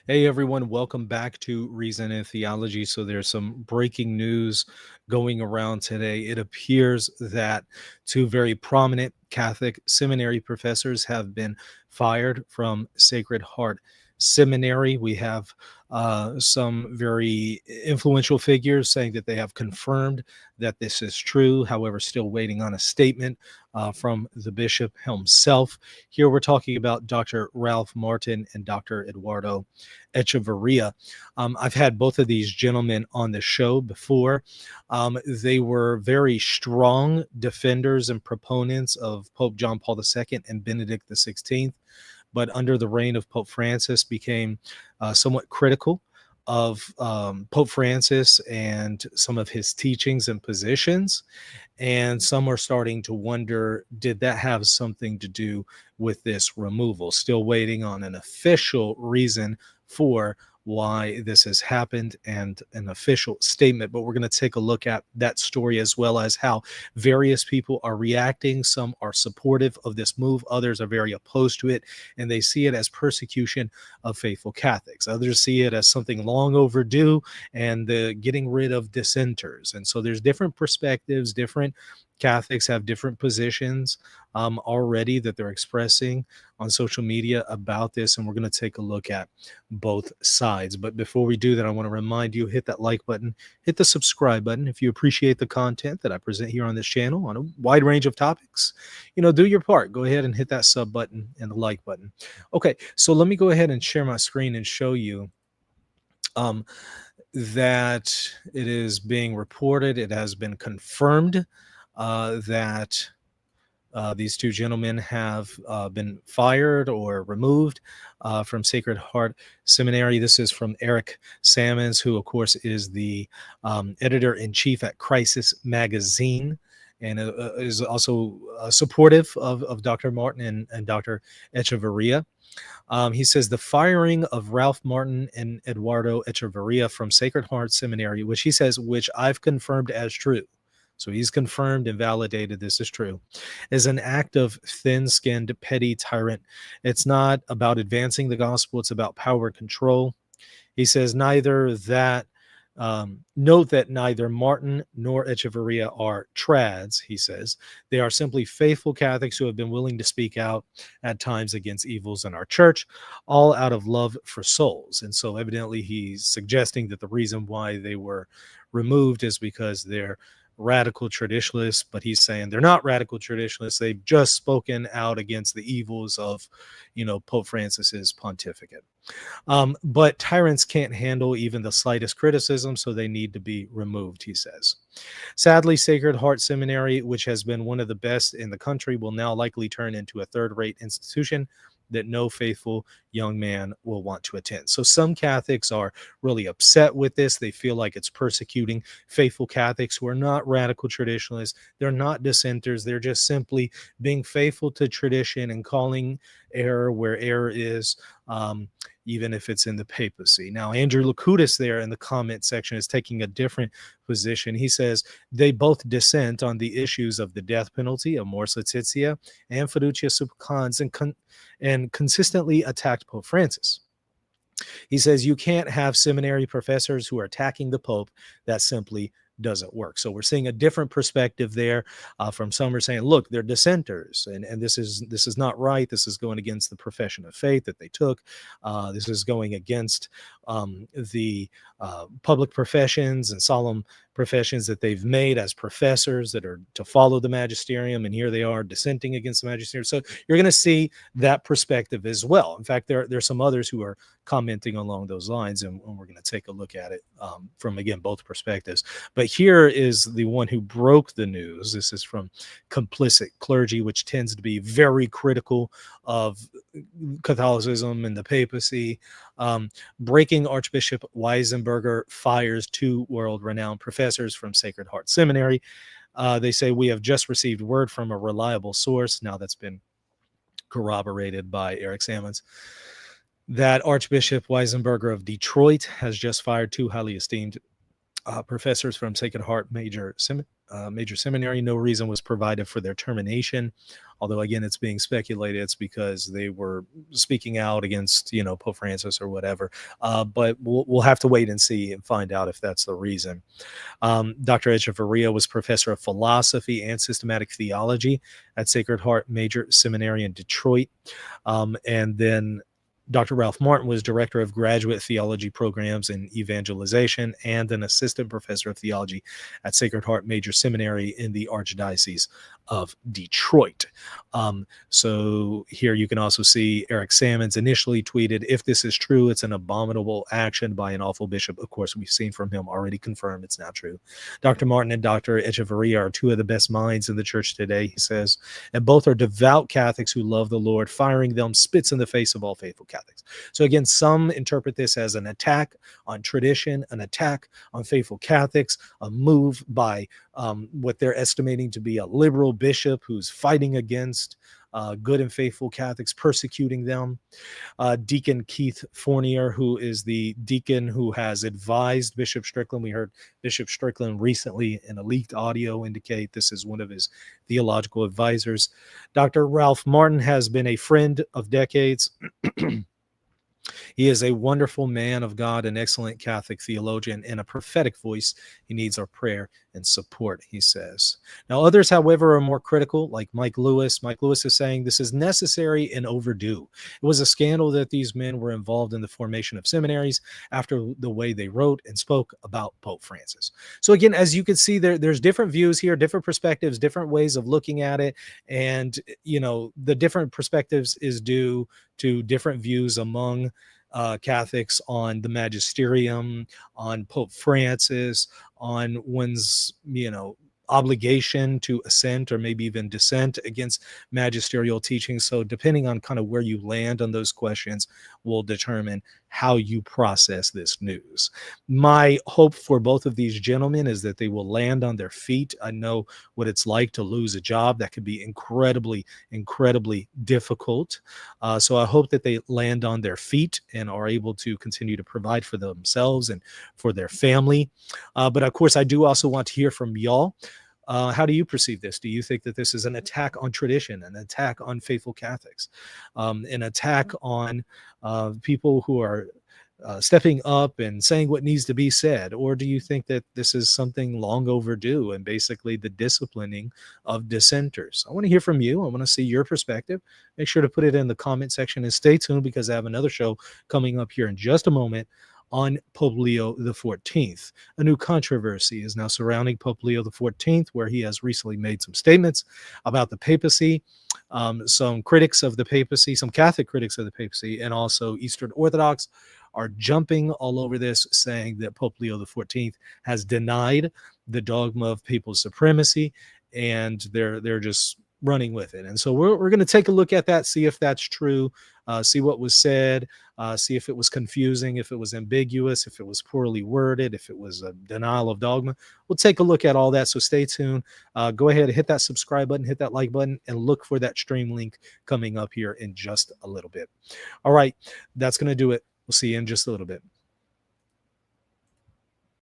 Hey everyone, welcome back to Reason and Theology. So there's some breaking news going around today. It appears that two very prominent Catholic seminary professors have been fired from Sacred Heart Seminary. We have some very influential figures saying that they have confirmed that this is true. However, still waiting on a statement from the bishop himself. Here we're talking about Dr. Ralph Martin and Dr. Eduardo Echeverria. I've had both of these gentlemen on the show before. They were very strong defenders and proponents of Pope John Paul II and Benedict XVI, but under the reign of Pope Francis became somewhat critical of Pope Francis and some of his teachings and positions. And some are starting to wonder, did that have something to do with this removal? Still waiting on an official reason for why this has happened and an official statement, but we're going to take a look at that story as well as how various people are reacting. Some are supportive of this move, others are very opposed to it, and they see it as persecution of faithful Catholics. Others see it as something long overdue and the getting rid of dissenters. And so there's different perspectives. Different Catholics have different positions already that they're expressing on social media about this, and we're going to take a look at both sides. But before we do that, I want to remind you, hit that like button, hit the subscribe button if you appreciate the content that I present here on this channel on a wide range of topics. Do your part. Go ahead and hit that sub button and the like button. Okay, so let me go ahead and share my screen and show you that it is being reported, it has been confirmed that these two gentlemen have been fired or removed from Sacred Heart Seminary. This is from Eric Sammons, who, of course, is the editor-in-chief at Crisis Magazine, and is also supportive of Dr. Martin and Dr. Echeverria. He says the firing of Ralph Martin and Eduardo Echeverria from Sacred Heart Seminary, which I've confirmed as true. So he's confirmed and validated this is true, is an act of thin-skinned, petty tyrant. It's not about advancing the gospel. It's about power and control. He says note that neither Martin nor Echeverria are trads, he says. They are simply faithful Catholics who have been willing to speak out at times against evils in our church, all out of love for souls. And so evidently he's suggesting that the reason why they were removed is because they're radical traditionalists, but he's saying they're not radical traditionalists. They've just spoken out against the evils of, Pope Francis's pontificate. But tyrants can't handle even the slightest criticism, so they need to be removed, he says. Sadly, Sacred Heart Seminary, which has been one of the best in the country, will now likely turn into a third-rate institution that no faithful young man will want to attend. So some Catholics are really upset with this. They feel like it's persecuting faithful Catholics who are not radical traditionalists. They're not dissenters. They're just simply being faithful to tradition and calling error where error is, even if it's in the papacy. Now, Andrew Lakutis there in the comment section is taking a different position. He says they both dissent on the issues of the death penalty, Amors Laetitia, and Fiducia Supplicans, and consistently attacked Pope Francis. He says you can't have seminary professors who are attacking the Pope. That simply doesn't work. So we're seeing a different perspective there from some are saying, look, they're dissenters, and this is not right. This is going against the profession of faith that they took. This is going against the public professions and solemn professions that they've made as professors that are to follow the magisterium, and here they are dissenting against the magisterium. So you're going to see that perspective as well. In fact, there's some others who are commenting along those lines, and we're going to take a look at it from, again, both perspectives. But here is the one who broke the news. This is from Complicit Clergy, which tends to be very critical of Catholicism and the papacy. Breaking Archbishop Weisenburger fires two world-renowned professors from Sacred Heart Seminary. They say, we have just received word from a reliable source, now that's been corroborated by Eric Sammons, that Archbishop Weisenburger of Detroit has just fired two highly esteemed professors from Sacred Heart Major Major Seminary. No reason was provided for their termination, although again, it's being speculated it's because they were speaking out against, Pope Francis or whatever. But we'll have to wait and see and find out if that's the reason. Dr. Echeverria was professor of philosophy and systematic theology at Sacred Heart Major Seminary in Detroit. And then Dr. Ralph Martin was director of graduate theology programs and evangelization and an assistant professor of theology at Sacred Heart Major Seminary in the Archdiocese of Detroit. So here you can also see Eric Sammons initially tweeted, "If this is true, it's an abominable action by an awful bishop." Of course, we've seen from him already confirmed it's not true. Dr. Martin and Dr. Echeverria are two of the best minds in the church today, he says, and both are devout Catholics who love the Lord. Firing them spits in the face of all faithful Catholics. So again, some interpret this as an attack on tradition, an attack on faithful Catholics, a move by what they're estimating to be a liberal bishop who's fighting against good and faithful Catholics, persecuting them. Deacon Keith Fournier, who is the deacon who has advised Bishop Strickland. We heard Bishop Strickland recently in a leaked audio indicate this is one of his theological advisors. Dr. Ralph Martin has been a friend of decades. He is a wonderful man of God, an excellent Catholic theologian, and a prophetic voice. He needs our prayer and support, he says. Now, others, however, are more critical, like Mike Lewis. Mike Lewis is saying this is necessary and overdue. It was a scandal that these men were involved in the formation of seminaries after the way they wrote and spoke about Pope Francis. So again, as you can see, there's different views here, different perspectives, different ways of looking at it. And, the different perspectives is due to different views among Catholics on the magisterium, on Pope Francis, on one's, obligation to assent or maybe even dissent against magisterial teaching. So depending on kind of where you land on those questions will determine how you process this news. My hope for both of these gentlemen is that they will land on their feet. I know what it's like to lose a job. That could be incredibly, incredibly difficult. So I hope that they land on their feet and are able to continue to provide for themselves and for their family. But of course, I do also want to hear from y'all. How do you perceive this? Do you think that this is an attack on tradition, an attack on faithful Catholics, an attack on people who are stepping up and saying what needs to be said? Or do you think that this is something long overdue and basically the disciplining of dissenters? I want to hear from you. I want to see your perspective. Make sure to put it in the comment section and stay tuned because I have another show coming up here in just a moment on Pope Leo XIV. A new controversy is now surrounding Pope Leo XIV, where he has recently made some statements about the papacy. Some critics of the papacy, some Catholic critics of the papacy, and also Eastern Orthodox are jumping all over this, saying that Pope Leo XIV has denied the dogma of papal supremacy, and they're just running with it. And so we're going to take a look at that, see if that's true, see what was said, see if it was confusing, if it was ambiguous, if it was poorly worded, if it was a denial of dogma. We'll take a look at all that. So stay tuned. Go ahead and hit that subscribe button, hit that like button, and look for that stream link coming up here in just a little bit. All right, that's going to do it. We'll see you in just a little bit.